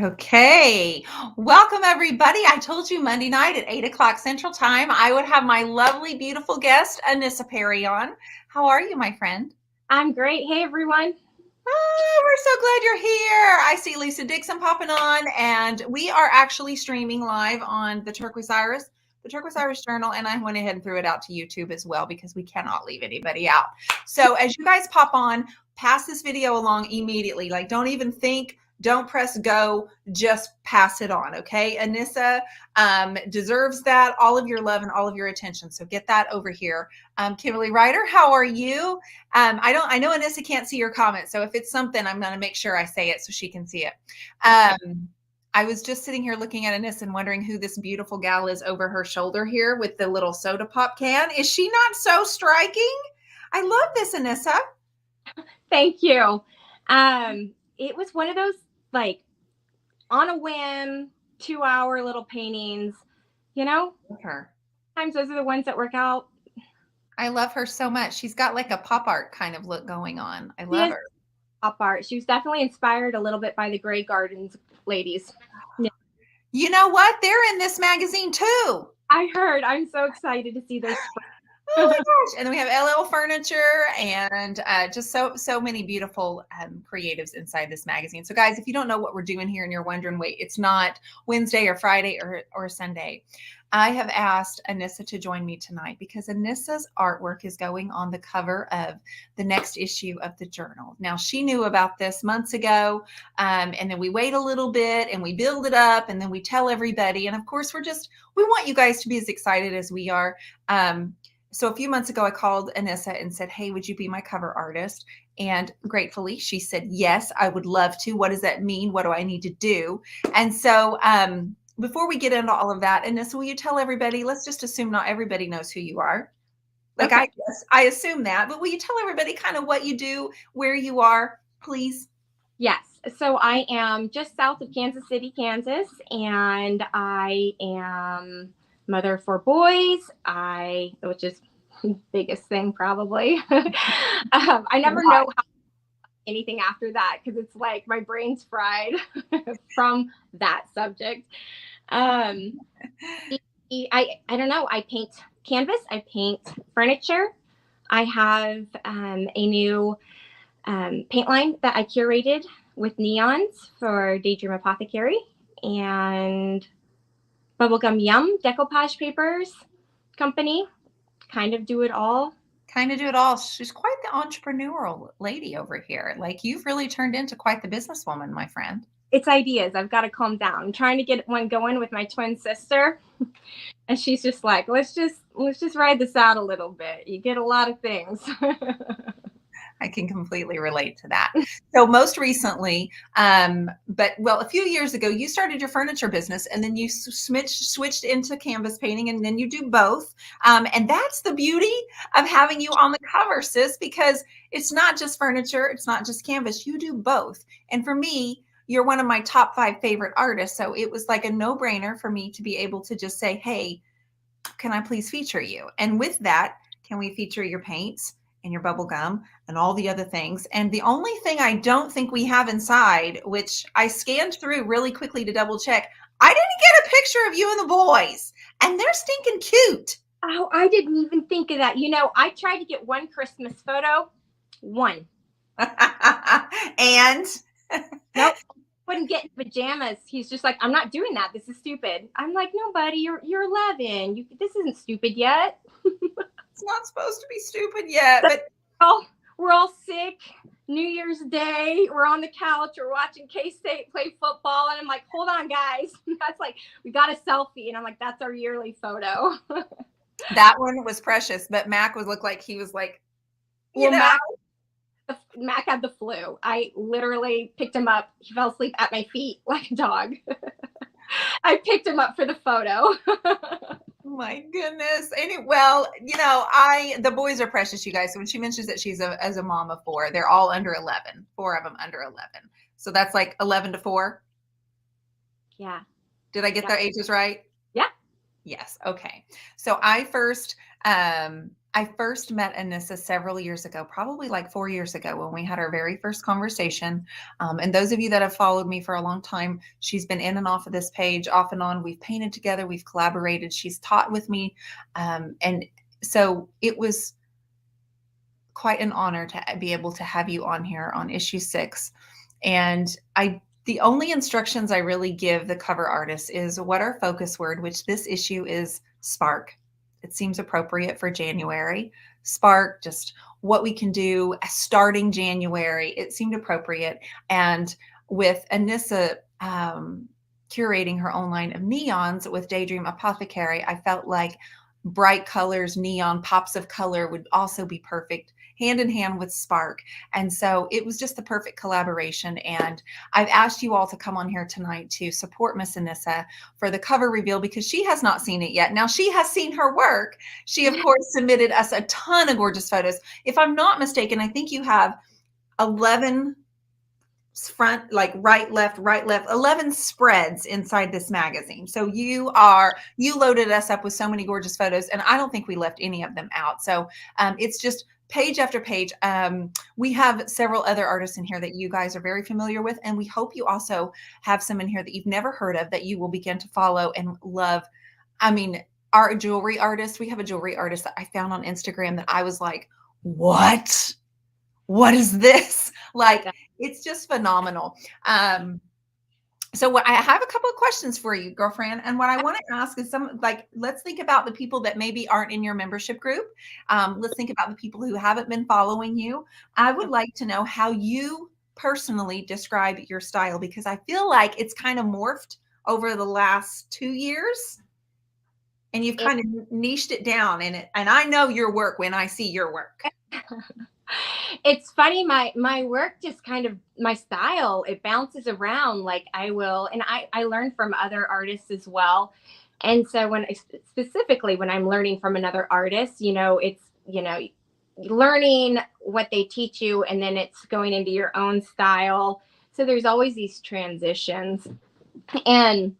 Okay, welcome everybody. I told you Monday night at 8 o'clock Central Time, I would have my lovely, beautiful guest, Anissa Perry on. How are you, my friend? I'm great. Hey, everyone. Oh, we're so glad you're here. I see Lisa Dixon popping on, and we are actually streaming live on the Turquoise Iris Journal, and I went ahead and threw it out to YouTube as well because we cannot leave anybody out. So as you guys pop on, pass this video along immediately. Like, don't even think, don't press go, just pass it on, okay? Anissa deserves that, all of your love and all of your attention. So get that over here. Kimberly Ryder, how are you? I know Anissa can't see your comment, so if it's something, I'm going to make sure I say it so she can see it. I was just sitting here looking at Anissa and wondering who this beautiful gal is over her shoulder here with the little soda pop can. Is she not so striking? I love this, Anissa. Thank you. It was one of those, like, on a whim, 2-hour little paintings. You know, Love her. sometimes those are the ones that work out. I love her so much. She's got like a pop art kind of look going on. I She love is her. pop art. She was definitely inspired a little bit by the Grey Gardens ladies. Yeah. You know what? They're in this magazine too. I heard. I'm so excited to see their Oh my gosh. And then we have LL Furniture and just so many beautiful creatives inside this magazine. So guys, if you don't know what we're doing here and you're wondering, wait, it's not Wednesday or Friday or Sunday. I have asked Anissa to join me tonight because Anissa's artwork is going on the cover of the next issue of the journal. Now, she knew about this months ago, and then we wait a little bit and we build it up and then we tell everybody. And of course, we want you guys to be as excited as we are. So a few months ago, I called Anissa and said, hey, would you be my cover artist? And gratefully, she said, yes, I would love to. What does that mean? What do I need to do? And so before we get into all of that, Anissa, will you tell everybody, let's just assume not everybody knows who you are. Like, Okay. I guess I assume that, but will you tell everybody kind of what you do, where you are, please? Yes. So I am just south of Kansas City, Kansas, and I am mother of 4 boys. Which is the biggest thing probably. I never know how anything after that because it's like my brain's fried from that subject. Um, I don't know. I paint canvas. I paint furniture. I have a new paint line that I curated with neons for Daydream Apothecary and Bubblegum Yum decoupage papers company. Kind of do it all. Kind of do it all. She's quite the entrepreneurial lady over here. Like, you've really turned into quite the businesswoman, my friend. It's ideas. I've got to calm down. I'm trying to get one going with my twin sister, and she's just like, let's just ride this out a little bit. You get a lot of things. I can completely relate to that. So most recently, a few years ago, you started your furniture business and then you switched into canvas painting and then you do both. And that's the beauty of having you on the cover, sis, because it's not just furniture. It's not just canvas. You do both. And for me, you're one of my top 5 favorite artists. So it was like a no-brainer for me to be able to just say, hey, can I please feature you? And with that, can we feature your paints and your bubble gum and all the other things? And the only thing I don't think we have inside, which I scanned through really quickly to double check, I didn't get a picture of you and the boys, and they're stinking cute. Oh, I didn't even think of that. I tried to get one Christmas photo. One. And Nope. Wouldn't get in pajamas. He's just like, I'm not doing that. This is stupid. I'm like, no, buddy, you're 11. This isn't stupid yet. it's not supposed to be stupid yet, but We're all sick. New Year's Day, we're on the couch, we're watching K-State play football, and I'm like, hold on, guys. That's like, we got a selfie, and I'm like, that's our yearly photo. that one was precious, but Mac would look like he was like, Mac had the flu. I literally picked him up. He fell asleep at my feet like a dog. I picked him up for the photo. My goodness. The boys are precious, you guys. So when she mentions that she's as a mom of 4, they're all under 11. 4 of them under 11. So that's like 11 to 4. Yeah. Did I get their ages right? Yeah. Yes. Okay. So I first I first met Anissa several years ago, probably like 4 years ago when we had our very first conversation. And those of you that have followed me for a long time, she's been in and off of this page off and on. We've painted together, we've collaborated, she's taught with me. And so it was quite an honor to be able to have you on here on issue 6. And the only instructions I really give the cover artist is what our focus word, which this issue is spark. It seems appropriate for January. Spark, just what we can do starting January. It seemed appropriate. And with Anissa curating her own line of neons with Daydream Apothecary, I felt like bright colors, neon pops of color would also be perfect hand in hand with spark. And so it was just the perfect collaboration. And I've asked you all to come on here tonight to support Miss Anissa for the cover reveal because she has not seen it yet. Now she has seen her work. She of course submitted us a ton of gorgeous photos. If I'm not mistaken, I think you have 11 front, like right, left, 11 spreads inside this magazine. So you loaded us up with so many gorgeous photos, and I don't think we left any of them out. So it's just page after page. We have several other artists in here that you guys are very familiar with, and we hope you also have some in here that you've never heard of that you will begin to follow and love. I mean, our jewelry artist, we have a jewelry artist that I found on Instagram that I was like, what is this? Like, it's just phenomenal. So what I have a couple of questions for you, girlfriend. And what I want to ask is let's think about the people that maybe aren't in your membership group. Let's think about the people who haven't been following you. I would like to know how you personally describe your style, because I feel like it's kind of morphed over the last 2 years. And you've kind of niched it down in it. And I know your work when I see your work. It's funny, my work just kind of, my style, it bounces around. Like I learn from other artists as well. And so specifically when I'm learning from another artist, it's, learning what they teach you, and then it's going into your own style. So there's always these transitions. And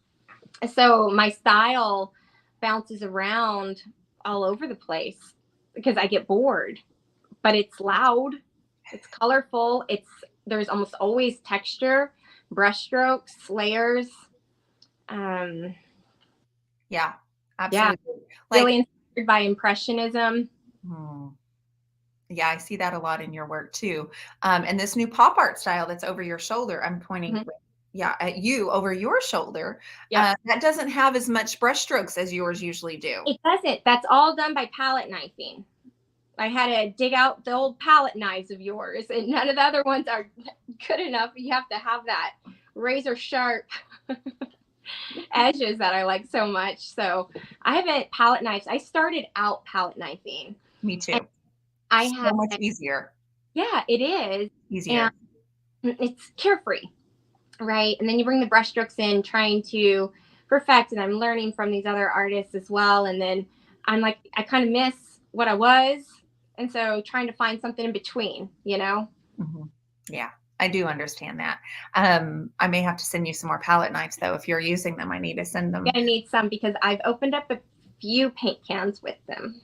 so my style bounces around all over the place because I get bored. But it's loud, it's colorful, there's almost always texture, brush strokes, layers. Yeah, absolutely. Yeah, really inspired by Impressionism. Yeah, I see that a lot in your work too. And this new pop art style that's over your shoulder, I'm pointing at you over your shoulder. That doesn't have as much brush strokes as yours usually do. It doesn't. That's all done by palette knifing. I had to dig out the old palette knives of yours, and none of the other ones are good enough. You have to have that razor sharp edges that I like so much. So I haven't palette knives. I started out palette knifing. Me too. I have so much easier. Yeah, it is. Easier. And it's carefree, right? And then you bring the brush strokes in, trying to perfect, and I'm learning from these other artists as well. And then I'm like, I kind of miss what I was. And so trying to find something in between, Yeah, I do understand that. I may have to send you some more palette knives though. If you're using them, I need to send them. Yeah, I need some because I've opened up a few paint cans with them.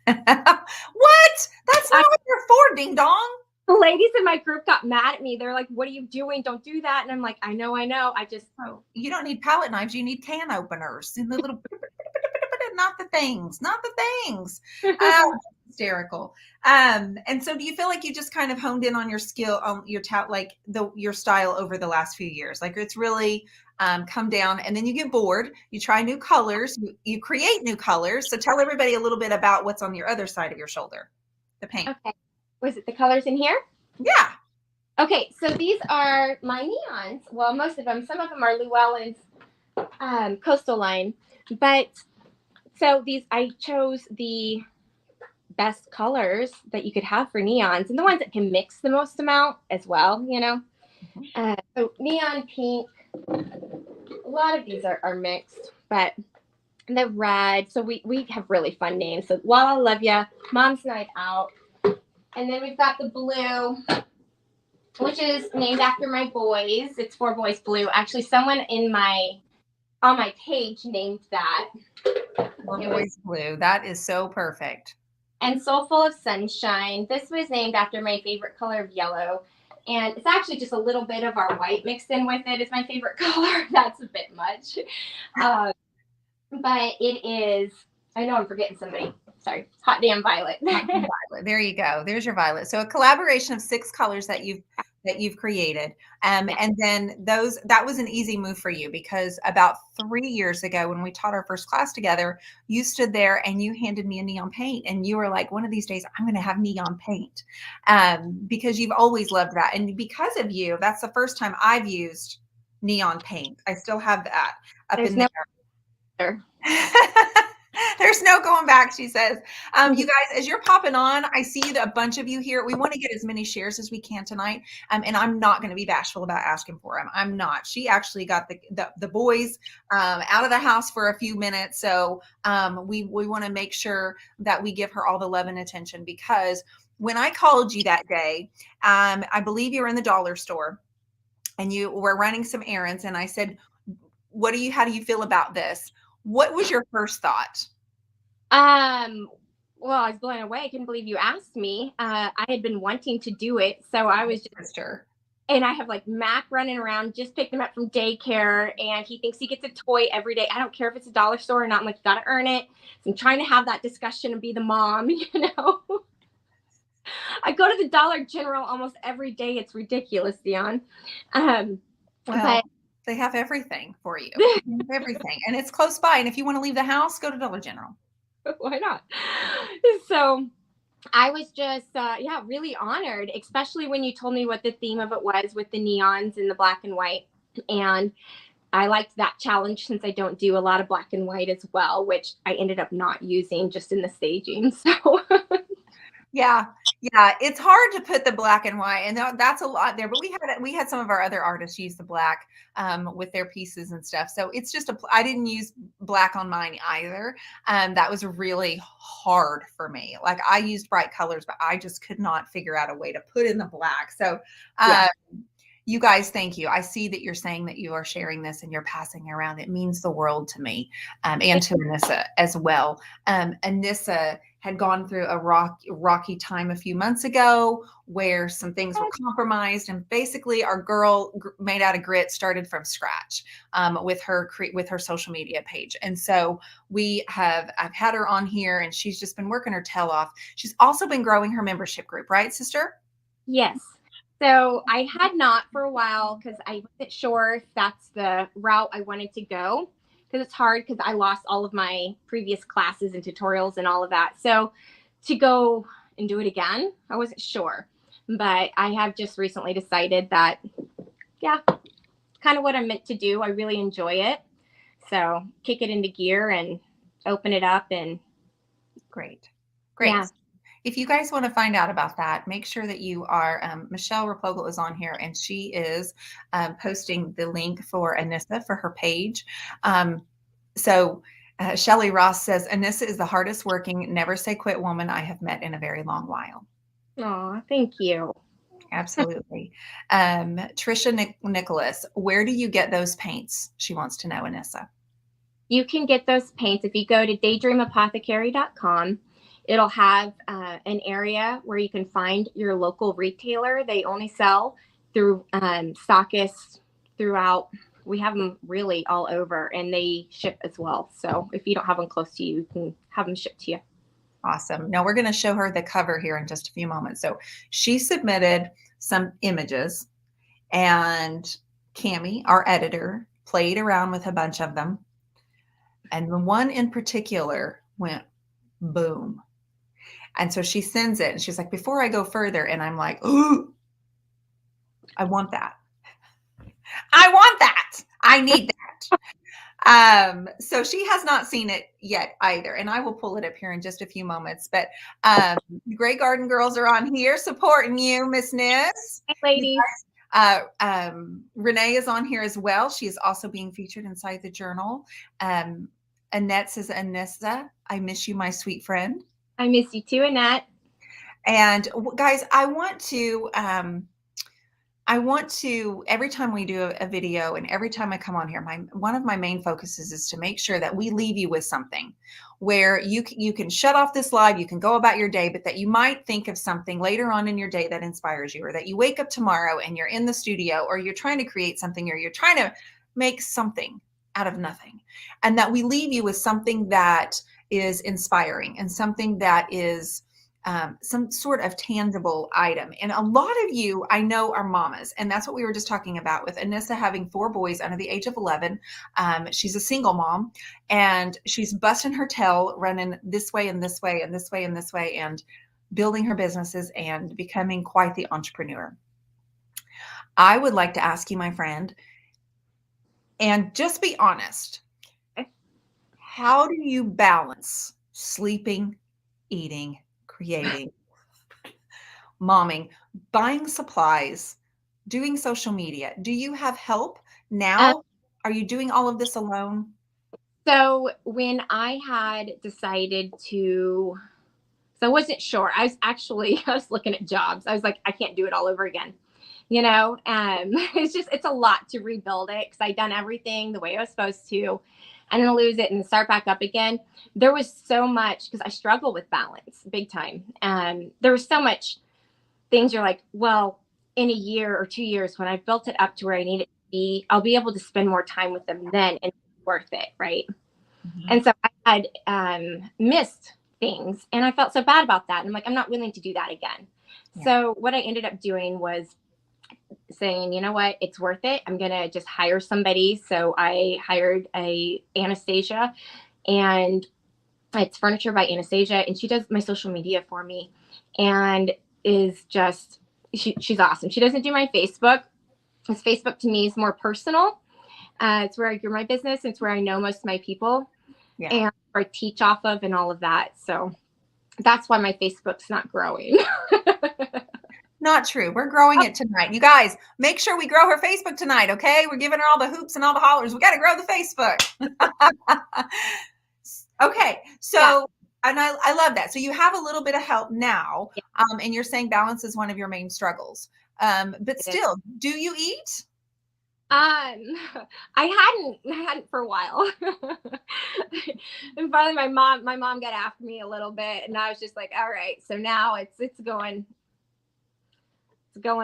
What? That's not what you're for, ding dong. The ladies in my group got mad at me. They're like, what are you doing? Don't do that. And I'm like, I know. You don't need palette knives. You need can openers and the little not the things. Hysterical. And so do you feel like you just kind of honed in on your skill, on your your style over the last few years? Like it's really come down, and then you get bored, you try new colors, you create new colors. So tell everybody a little bit about what's on your other side of your shoulder, the paint. Okay. Was it the colors in here? Yeah. Okay, so these are my neons. Well, most of them. Some of them are Llewellyn's coastal line. But so I chose the best colors that you could have for neons, and the ones that can mix the most amount as well, so neon pink, a lot of these are mixed, but the red, so we have really fun names. So While I Love Ya, Mom's Night Out, and then we've got the blue, which is named after my boys. It's 4 Boys Blue. Actually, someone on my page named that. 4 Boys Blue. That is so perfect. and Soulful of Sunshine. This was named after my favorite color of yellow. And it's actually just a little bit of our white mixed in with it. It's my favorite color. That's a bit much. But it is, I know I'm forgetting somebody. Sorry, Hot Damn Violet. Hot Damn Violet. There you go. There's your violet. So a collaboration of 6 colors that you've created. And then that was an easy move for you, because about 3 years ago when we taught our first class together, you stood there and you handed me a neon paint and you were like, one of these days I'm going to have neon paint, because you've always loved that. And because of you, that's the first time I've used neon paint. I still have that up in there. There's no going back, she says. You guys, as you're popping on, I see a bunch of you here. We want to get as many shares as we can tonight. And I'm not going to be bashful about asking for them. I'm not. She actually got the boys out of the house for a few minutes. So we want to make sure that we give her all the love and attention, because when I called you that day, I believe you were in the dollar store and you were running some errands. And I said, how do you feel about this? What was your first thought? Well, I was blown away. I couldn't believe you asked me. I had been wanting to do it. So I was just, and I have like Mac running around, just picked him up from daycare, and he thinks he gets a toy every day. I don't care if it's a dollar store or not. I'm like, you got to earn it. So I'm trying to have that discussion and be the mom, I go to the Dollar General almost every day. It's ridiculous, Dion. But they have everything for you. Everything. And it's close by. And if you want to leave the house, go to Dollar General. Why not? So I was just, really honored, especially when you told me what the theme of it was with the neons and the black and white. And I liked that challenge, since I don't do a lot of black and white as well, which I ended up not using just in the staging. So Yeah. It's hard to put the black and white, and that's a lot there. But we had some of our other artists use the black with their pieces and stuff. So it's just I didn't use black on mine either. That was really hard for me. Like, I used bright colors, but I just could not figure out a way to put in the black. So you guys, thank you. I see that you're saying that you are sharing this and you're passing it around. It means the world to me, and to Anissa as well. Anissa had gone through a rocky time a few months ago where some things were compromised, and basically our girl made out of grit started from scratch with her social media page. And so I've had her on here, and she's just been working her tail off. She's also been growing her membership group, right, sister? Yes. So I had not for a while, because I wasn't sure if that's the route I wanted to go, because it's hard, because I lost all of my previous classes and tutorials and all of that. So to go and do it again, I wasn't sure. But I have just recently decided that, kind of what I'm meant to do. I really enjoy it. So kick it into gear and open it up. And Great. Yeah. If you guys want to find out about that, make sure that you are, Michelle Replogle is on here, and she is posting the link for Anissa for her page. So Shelly Ross says, Anissa is the hardest working, never say quit woman I have met in a very long while. Oh, thank you. Absolutely. Trisha Nicholas, where do you get those paints? She wants to know, Anissa. You can get those paints if you go to daydreamapothecary.com. It'll have an area where you can find your local retailer. They only sell through stockists throughout. We have them really all over, and they ship as well. So if you don't have them close to you, you can have them shipped to you. Awesome. Now we're going to show her the cover here in just a few moments. So she submitted some images, and Cammie, our editor, played around with a bunch of them. And the one in particular went boom. And so she sends it, and she's like, before I go further, and I'm like, ooh, I want that. I want that. I need that. So she has not seen it yet either. And I will pull it up here in just a few moments. But the Grey Garden girls are on here supporting you, Miss Nis. Hey, ladies. Renee is on here as well. She is also being featured inside the journal. Annette says, Anissa, I miss you, my sweet friend. I miss you too, Annette. And guys, I want I want to, every time we do a video and every time I come on here, one of my main focuses is to make sure that we leave you with something where you can shut off this live, you can go about your day, but that you might think of something later on in your day that inspires you, or that you wake up tomorrow and you're in the studio, or you're trying to create something, or you're trying to make something out of nothing. And that we leave you with something that is inspiring and something that is some sort of tangible item. And a lot of you, I know, are mamas. And that's what we were just talking about with Anissa having 4 boys under the age of 11. She's a single mom, and she's busting her tail running this way and this way and this way and this way, and building her businesses and becoming quite the entrepreneur. I would like to ask you, my friend, and just be honest, how do you balance sleeping, eating, creating, momming, buying supplies, doing social media? Do you have help now? Are you doing all of this alone? So when I had decided to, so I wasn't sure. I was looking at jobs. I was like, I can't do it all over again. It's a lot to rebuild it, because I'd done everything the way I was supposed to, and then lose it and start back up again. There was so much, because I struggle with balance big time. There was so much things you're like, well, in a year or 2 years, when I've built it up to where I need it to be, I'll be able to spend more time with them then, and it's worth it, right? Mm-hmm. And so I had missed things, and I felt so bad about that. And I'm like, I'm not willing to do that again. Yeah. So what I ended up doing was saying, you know what, it's worth it. I'm going to just hire somebody. So I hired Anastasia, and it's Furniture by Anastasia, and she does my social media for me, and is just, she's awesome. She doesn't do my Facebook, because Facebook to me is more personal. It's where I grew my business. It's where I know most of my people, and where I teach off of and all of that. So that's why my Facebook's not growing. Not true. We're growing it tonight. You guys, make sure we grow her Facebook tonight, okay? We're giving her all the hoops and all the hollers. We got to grow the Facebook. Okay. So, and I love that. So you have a little bit of help now, and you're saying balance is one of your main struggles. But still, do you eat? I hadn't for a while. And finally my mom got after me a little bit, and I was just like, all right. So now it's going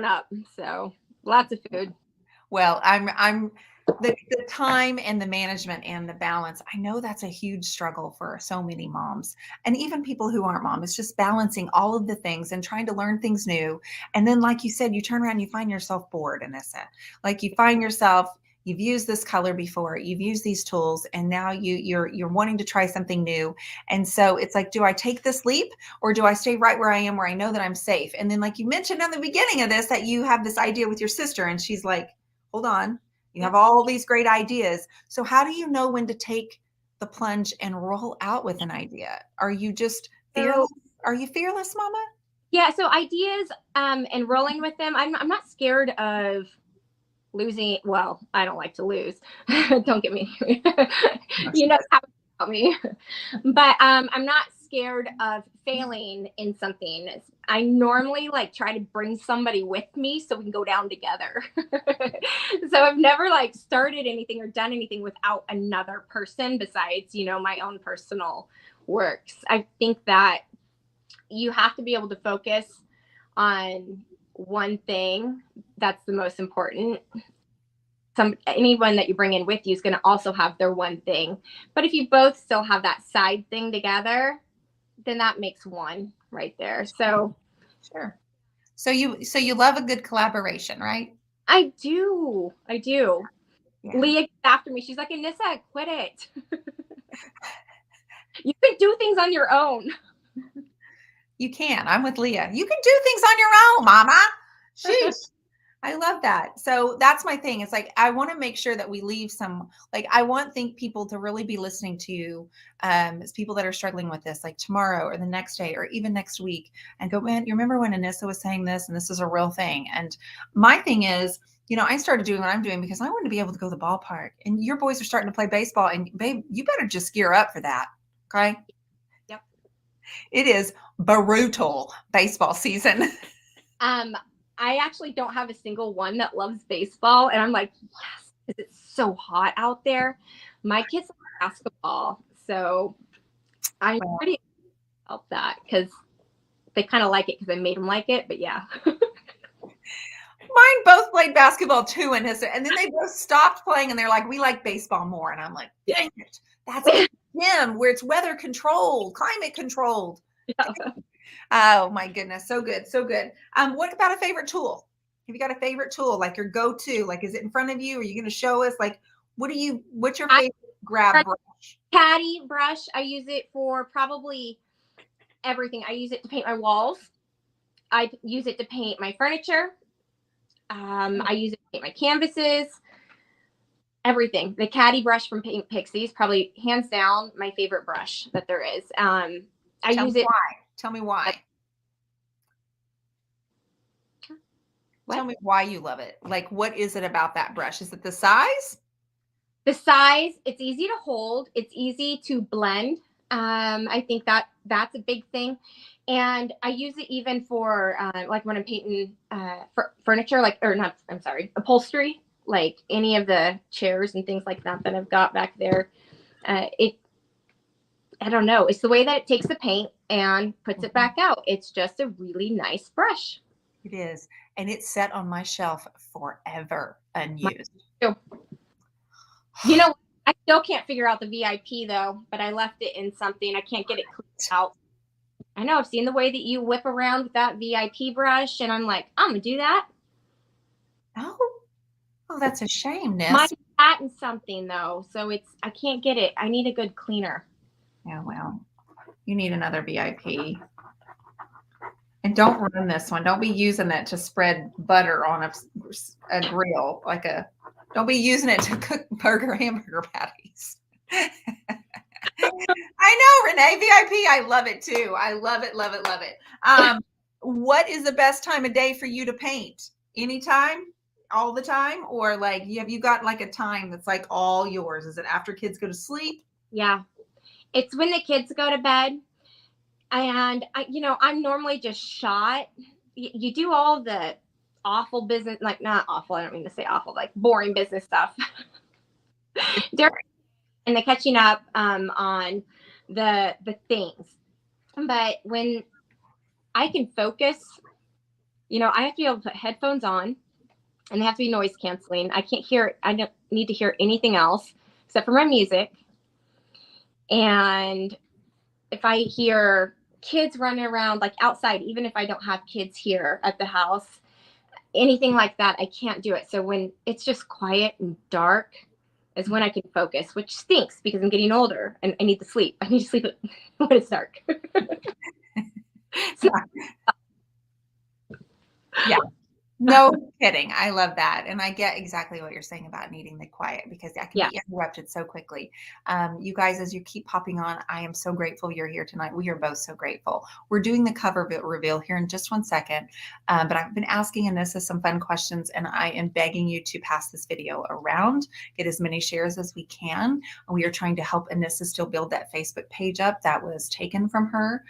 up. So lots of food. Well, I'm the time and the management and the balance. I know that's a huge struggle for so many moms, and even people who aren't moms. It's just balancing all of the things and trying to learn things new. And then, like you said, you turn around, you find yourself bored, Anissa. Like you find yourself, you've used this color before, you've used these tools, and now you're wanting to try something new. And so it's like, do I take this leap, or do I stay right where I am, where I know that I'm safe? And then, like you mentioned in the beginning of this, that you have this idea with your sister, and she's like, hold on, you have all these great ideas. So how do you know when to take the plunge and roll out with an idea? Are you just fearless? Are you fearless, Mama? Yeah. So ideas, and rolling with them. I'm not scared of losing. Well, I don't like to lose. Don't get me. You know how about me. But I'm not scared of failing in something. I normally like try to bring somebody with me so we can go down together. So I've never like started anything or done anything without another person besides, my own personal works. I think that you have to be able to focus on one thing. That's the most important. Anyone that you bring in with you is going to also have their one thing. But if you both still have that side thing together, then that makes one right there. So sure. So you love a good collaboration, right? I do. Yeah. Leah gets after me. She's like, Anissa, quit it. You can do things on your own. You can. I'm with Leah. You can do things on your own, Mama. Sheesh. I love that. So that's my thing. It's like, I want to make sure that we leave some, like, I want people to really be listening to you, as people that are struggling with this, like tomorrow or the next day or even next week, and go, man, you remember when Anissa was saying this, and this is a real thing. And my thing is, I started doing what I'm doing because I wanted to be able to go to the ballpark, and your boys are starting to play baseball, and babe, you better just gear up for that. Okay. Yep. It is brutal baseball season. I actually don't have a single one that loves baseball. And I'm like, yes, because it's so hot out there. My kids like basketball. So I'm Well, pretty about that because they kind of like it because I made them like it. But yeah. mine both played basketball too, and then they both stopped playing, and they're like, "We like baseball more." And I'm like, "Dang it, that's in the gym where it's weather controlled, climate controlled." Yeah. Oh my goodness, so good, so good. What about a favorite tool? Have you got a favorite tool, like your go-to? Like, is it in front of you? Are you going to show us? Like, what's your I favorite grab brush? caddy brush. I use it for probably everything. I use it to paint my walls. I use it to paint my furniture. I use it to paint my canvases. Everything. The caddy brush from Paint Pixies, probably hands down my favorite brush that there is. I Tell me use it. why. Tell me why. What? Tell me why you love it. Like, what is it about that brush? Is it the size? The size. It's easy to hold. It's easy to blend. I think that's a big thing. And I use it even for like when I'm painting furniture, like, or not, I'm sorry, upholstery, like any of the chairs and things like that that I've got back there. I don't know. It's the way that it takes the paint and puts it back out. It's just a really nice brush. It is. And it's set on my shelf forever unused. You know, I still can't figure out the VIP though, but I left it in something. I can't get it cleaned out. I know I've seen the way that you whip around with that VIP brush, and I'm like, I'm gonna do that. Oh, that's a shame, Ness. Mine's that and something though, so I can't get it. I need a good cleaner. Yeah, well, you need another VIP. And don't run this one. Don't be using it to spread butter on a grill, don't be using it to cook hamburger patties. I know, Renee, VIP. I love it too. I love it, love it, love it. What is the best time of day for you to paint? Anytime? All the time? Or like, have you got like a time that's like all yours? Is it after kids go to sleep? Yeah. It's when the kids go to bed. And I'm normally just shot. You do all the awful business, like not awful. I don't mean to say awful, like boring business stuff. And the catching up on the things. But when I can focus, I have to be able to put headphones on, and they have to be noise canceling. I don't need to hear anything else except for my music. And if I hear kids running around like outside, even if I don't have kids here at the house, anything like that, I can't do it. So when it's just quiet and dark is when I can focus, which stinks because I'm getting older and I need to sleep. I need to sleep when it's dark. Yeah. No kidding. I love that. And I get exactly what you're saying about needing the quiet because I can be interrupted so quickly. You guys, as you keep popping on, I am so grateful you're here tonight. We are both so grateful. We're doing the cover reveal here in just 1 second. But I've been asking Anissa some fun questions, and I am begging you to pass this video around, get as many shares as we can. We are trying to help Anissa still build that Facebook page up that was taken from her.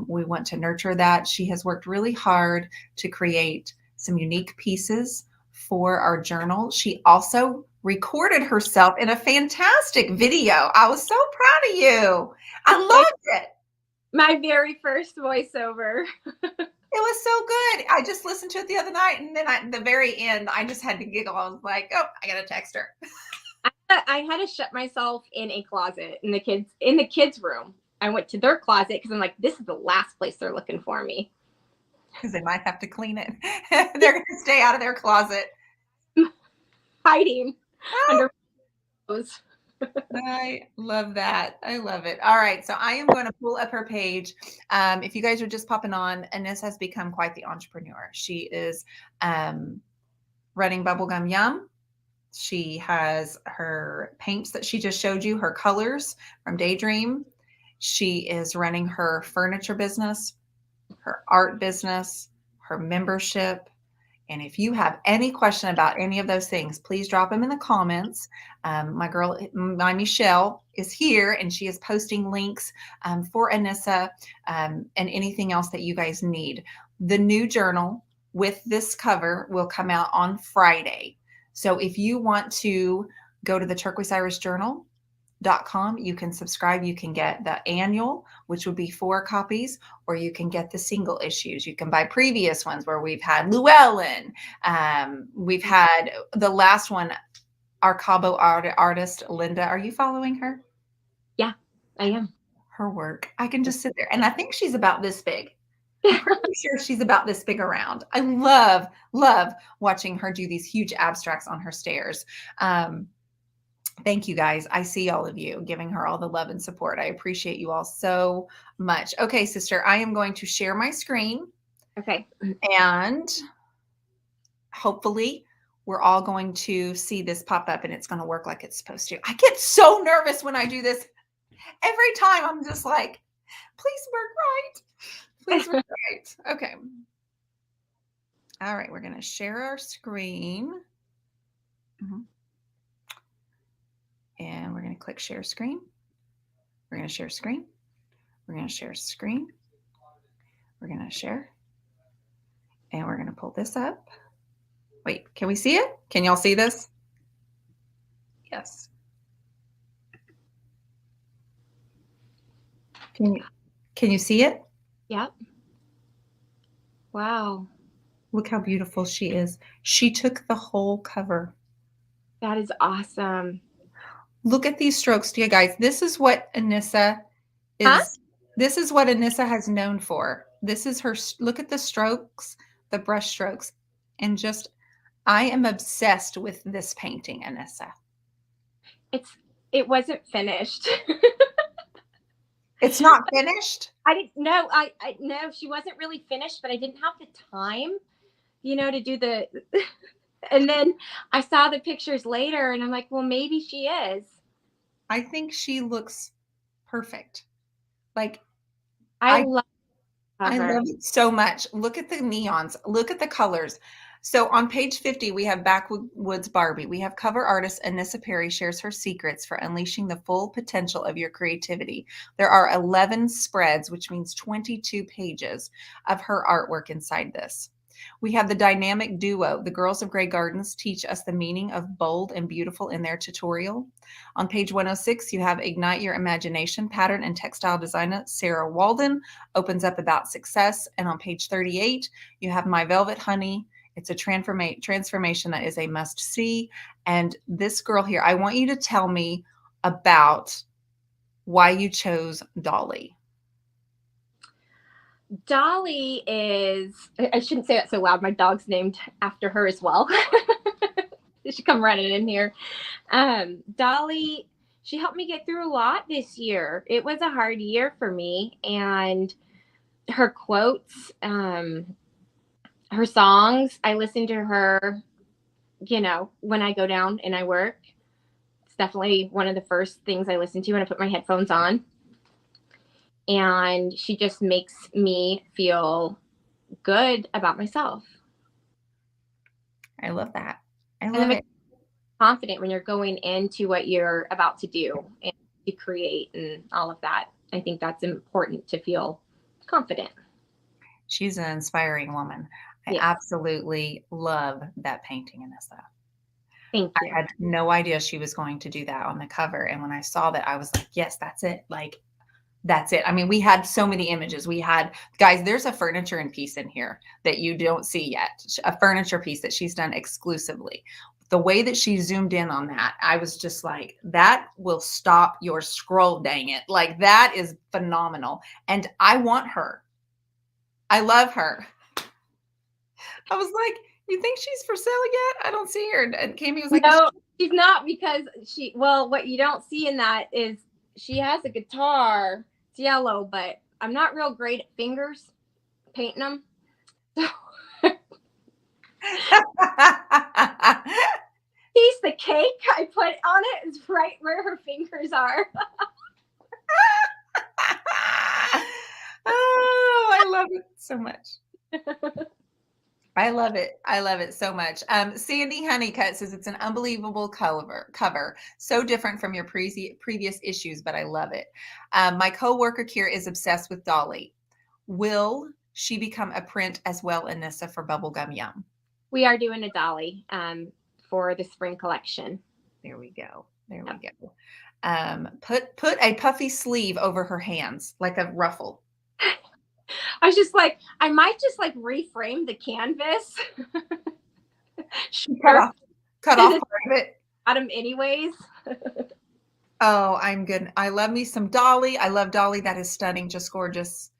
We want to nurture that. She has worked really hard to create some unique pieces for our journal. She also recorded herself in a fantastic video. I was so proud of you. I loved it. My very first voiceover. It was so good. I just listened to it the other night, and then at the very end, I just had to giggle. I was like, oh, I got to text her. I had to shut myself in a closet in the kids' room. I went to their closet because I'm like, this is the last place they're looking for me. Because they might have to clean it. They're going to stay out of their closet. Hiding under clothes. I love that. I love it. All right. So I am going to pull up her page. If you guys are just popping on, Anissa has become quite the entrepreneur. She is running Bubblegum Yum. She has her paints that she just showed you, her colors from Daydream. She is running her furniture business, her art business, her membership. And if you have any question about any of those things, please drop them in the comments. My Michelle is here, and she is posting links for Anissa and anything else that you guys need. The new journal with this cover will come out on Friday. So if you want to go to the Turquoise Iris Journal.com, you can subscribe. You can get the annual, which would be 4 copies, or you can get the single issues. You can buy previous ones where we've had Llewellyn. We've had the last one, our Cabo artist, Linda. Are you following her? Yeah, I am. Her work. I can just sit there. And I think she's about this big. I'm pretty sure she's about this big around. I love watching her do these huge abstracts on her stairs. Thank you guys. I see all of you giving her all the love and support. I appreciate you all so much. Okay, sister, I am going to share my screen. Okay. And hopefully we're all going to see this pop up and it's going to work like it's supposed to. I get so nervous when I do this. Every time I'm just like, please work right. Please work right. Okay. All right. We're going to share our screen. And we're going to click share screen. We're going to share screen. We're going to share screen. We're going to share. And we're going to pull this up. Wait, can we see it? Can y'all see this? Yes. Can you see it? Yep. Wow. Look how beautiful she is. She took the whole cover. That is awesome. Look at these strokes, you guys. This is what Anissa is. Huh? This is what Anissa has known for. This is her. Look at the strokes, the brush strokes, and just, I am obsessed with this painting, Anissa. It wasn't finished. It's not finished? I didn't know. I no, she wasn't really finished, but I didn't have the time, to do the and then I saw the pictures later and I'm like, well, maybe she is. I think she looks perfect. Like I love it so much. Look at the neons. Look at the colors. So on page 50, we have Backwoods Barbie. We have cover artist Anissa Perry shares her secrets for unleashing the full potential of your creativity. There are 11 spreads, which means 22 pages of her artwork inside this. We have the dynamic duo. The Girls of Grey Gardens teach us the meaning of bold and beautiful in their tutorial. On page 106, you have Ignite Your Imagination. Pattern and textile designer Sarah Walden opens up about success. And on page 38, you have My Velvet Honey. It's a transformation that is a must see. And this girl here, I want you to tell me about why you chose Dolly. Dolly is, I shouldn't say that so loud. My dog's named after her as well. She should come running in here. Dolly, she helped me get through a lot this year. It was a hard year for me. And her quotes, her songs, I listen to her, when I go down and I work. It's definitely one of the first things I listen to when I put my headphones on. And she just makes me feel good about myself. I love that. I love it. Confident when you're going into what you're about to do and to create and all of that. I think that's important to feel confident. She's an inspiring woman. I absolutely love that painting, Anissa. Thank you. I had no idea she was going to do that on the cover. And when I saw that, I was like, yes, that's it. Like, that's it. I mean, we had so many images. We had, guys, there's a furniture piece in here that you don't see yet. A furniture piece that she's done exclusively. The way that she zoomed in on that, I was just like, that will stop your scroll, dang it. Like, that is phenomenal. And I want her. I love her. I was like, you think she's for sale yet? I don't see her. And Cami was like, no, she's not, because what you don't see in that is she has a guitar. It's yellow, but I'm not real great at fingers painting them. So piece the cake I put on it is right where her fingers are. Oh, I love it so much. I love it. I love it so much. Sandy Honeycutt says it's an unbelievable cover. So different from your previous issues, but I love it. My coworker here is obsessed with Dolly. Will she become a print as well, Anissa, for Bubblegum Yum? We are doing a dolly for the spring collection. There we go. There Yep. we go. Put a puffy sleeve over her hands, like a ruffle. I was just like, I might just like reframe the canvas. Sure. Cut off part of it. Bottom anyways. Oh, I'm good. I love me some Dolly. I love Dolly. That is stunning. Just gorgeous.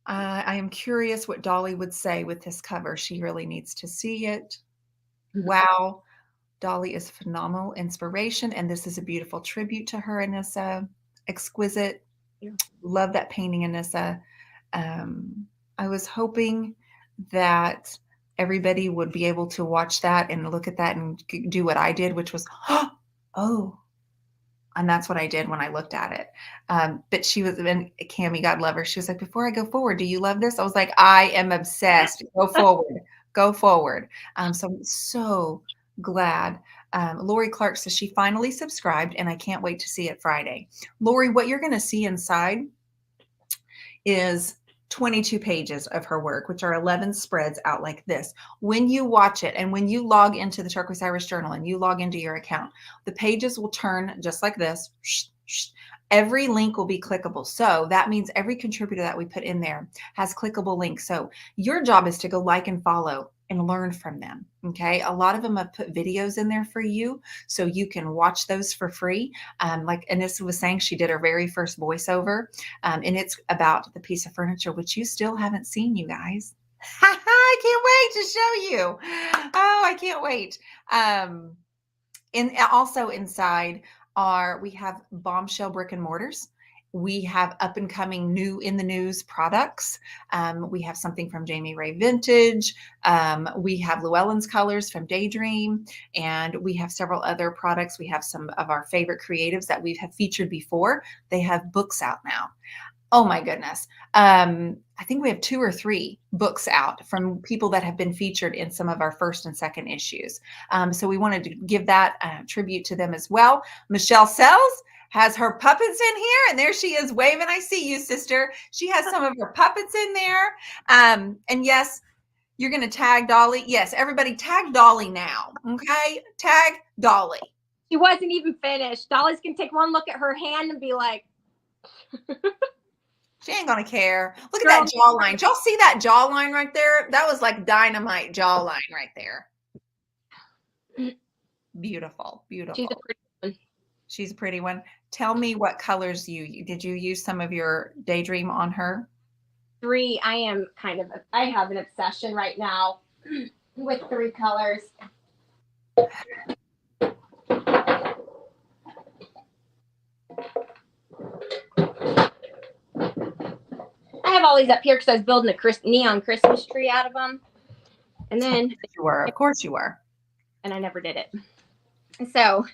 I am curious what Dolly would say with this cover. She really needs to see it. Wow. Dolly is phenomenal inspiration, and this is a beautiful tribute to her, Anissa. Exquisite. Yeah. Love that painting, Anissa. I was hoping that everybody would be able to watch that and look at that and do what I did, which was, oh, and that's what I did when I looked at it. But she was, and Cammie, God love her, she was like, before I go forward, do you love this? I was like, I am obsessed. Go forward. Go forward. So I'm so glad. Lori Clark says she finally subscribed, and I can't wait to see it Friday. Lori, what you're going to see inside is 22 pages of her work, which are 11 spreads out like this. When you watch it and when you log into the Turquoise Iris Journal and you log into your account, the pages will turn just like this. Every link will be clickable. So that means every contributor that we put in there has clickable links. So your job is to go like and follow and learn from them. Okay. A lot of them have put videos in there for you, so you can watch those for free. Like Anissa was saying, she did her very first voiceover, and it's about the piece of furniture, which you still haven't seen, you guys. I can't wait to show you. Oh, I can't wait. And also inside we have bombshell brick and mortars. We have up and coming new in the news products. We have something from Jamie Ray Vintage. We have Llewellyn's colors from Daydream, and we have several other products. We have some of our favorite creatives that we have featured before. They have books out now. Oh my goodness. I think we have 2 or 3 books out from people that have been featured in some of our first and second issues. So we wanted to give that tribute to them as well. Michelle Sells has her puppets in here, and there she is waving. I see you, sister. She has some of her puppets in there. And yes, you're going to tag Dolly. Yes, everybody tag Dolly now. Okay. Tag Dolly. She wasn't even finished. Dolly's going to take one look at her hand and be like, she ain't gonna care. Look at that jawline. Did y'all see that jawline right there? That was like dynamite jawline right there. Beautiful, beautiful. she's a pretty one. She's a pretty one. Tell me what colors did you use some of your Daydream on her? 3. I have an obsession right now with 3 colors. I have all these up here because I was building a neon Christmas tree out of them. And then of course you were. And I never did it. So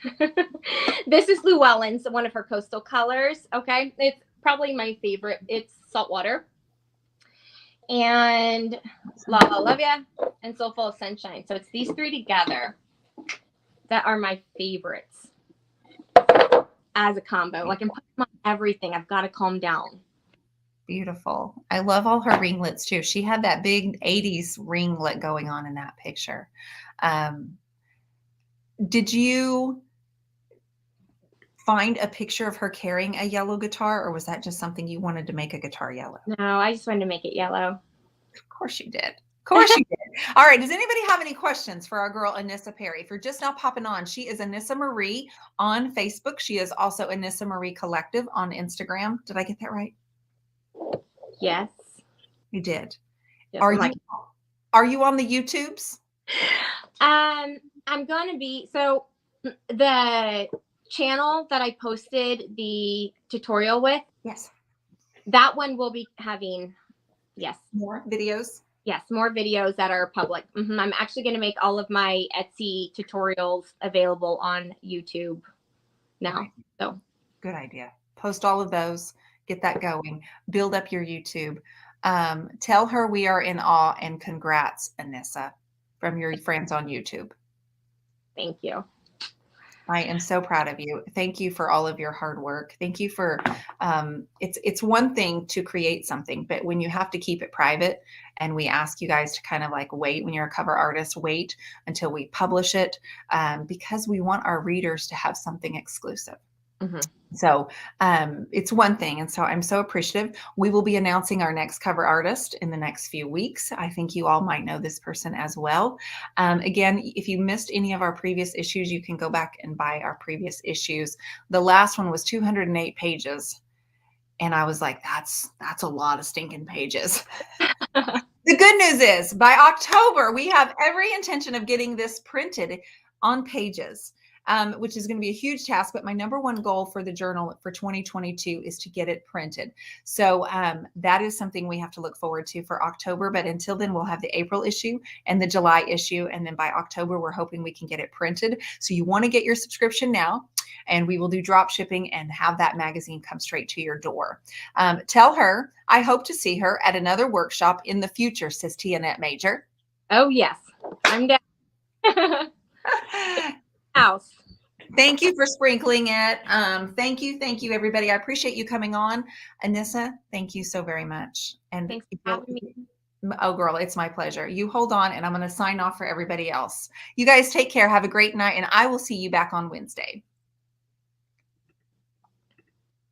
this is Llewellyn's, one of her coastal colors. Okay. It's probably my favorite. It's saltwater. And La La Love Ya and So Full of Sunshine. So it's these 3 together that are my favorites as a combo. Like I'm putting them on everything. I've got to calm down. Beautiful. I love all her ringlets too. She had that big 80s ringlet going on in that picture. Did you find a picture of her carrying a yellow guitar, or was that just something you wanted to make a guitar yellow? No, I just wanted to make it yellow. Of course you did. Of course you did. All right. Does anybody have any questions for our girl, Anissa Perry? If you're just now popping on, she is Anissa Marie on Facebook. She is also Anissa Marie Collective on Instagram. Did I get that right? Yes. You did. Yes, are you on the YouTubes? I'm going to be, so the channel that I posted the tutorial with. Yes. That one will be having, yes. More videos? Yes, more videos that are public. I'm actually going to make all of my Etsy tutorials available on YouTube now. Right. So good idea. Post all of those. Get that going. Build up your YouTube. Tell her we are in awe, and congrats, Anissa, from your friends on YouTube. Thank you. I am so proud of you. Thank you for all of your hard work. Thank you for it's one thing to create something, but when you have to keep it private and we ask you guys to kind of like wait when you're a cover artist, wait until we publish it because we want our readers to have something exclusive. Mhm. So it's one thing. And so I'm so appreciative. We will be announcing our next cover artist in the next few weeks. I think you all might know this person as well. Again, if you missed any of our previous issues, you can go back and buy our previous issues. The last one was 208 pages. And I was like, that's a lot of stinking pages. The good news is by October, we have every intention of getting this printed on pages. Which is going to be a huge task. But my number one goal for the journal for 2022 is to get it printed. So that is something we have to look forward to for October. But until then, we'll have the April issue and the July issue. And then by October, we're hoping we can get it printed. So you want to get your subscription now. And we will do drop shipping and have that magazine come straight to your door. Tell her, I hope to see her at another workshop in the future, says Tianette Major. Oh, yes. I'm down. House. Thank you for sprinkling it. Thank you, everybody. I appreciate you coming on. Anissa, thank you so very much. And Thanks for having me. oh, girl, it's my pleasure. You hold on, and I'm going to sign off for everybody else. You guys take care. Have a great night, and I will see you back on Wednesday.